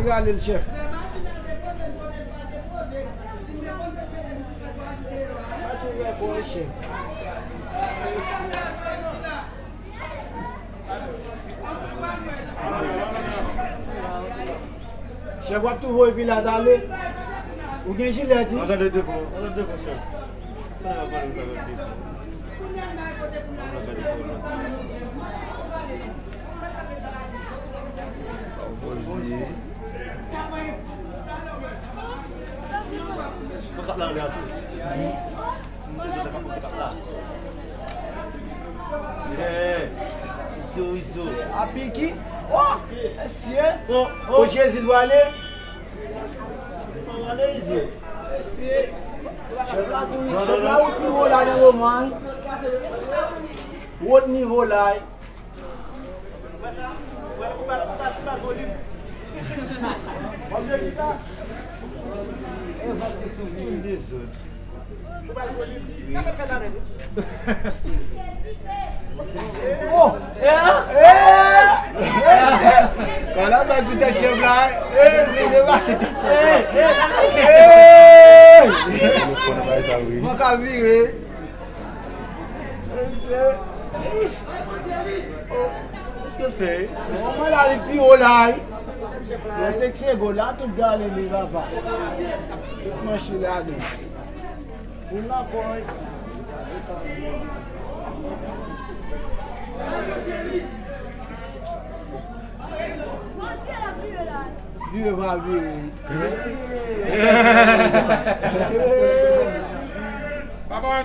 Sigalè le chef. Chef wap tou voy pi la dale. Ou gen gilet di? Agade defo chef. Kakak lang dia tu. Kakak lah. Isu. Api ki? Oh! Siye? O Jésus do ale? Siye? Chef la ou pi vo la nan roman? Wot nivou la? Oh! Kalau tak kita coba, maka vire. Qu'est-ce que fait? On va aller plus haut là. Le sexe est là, tout gars les là-bas. Marcher là. On a quoi? Vive va virer. Bye bye.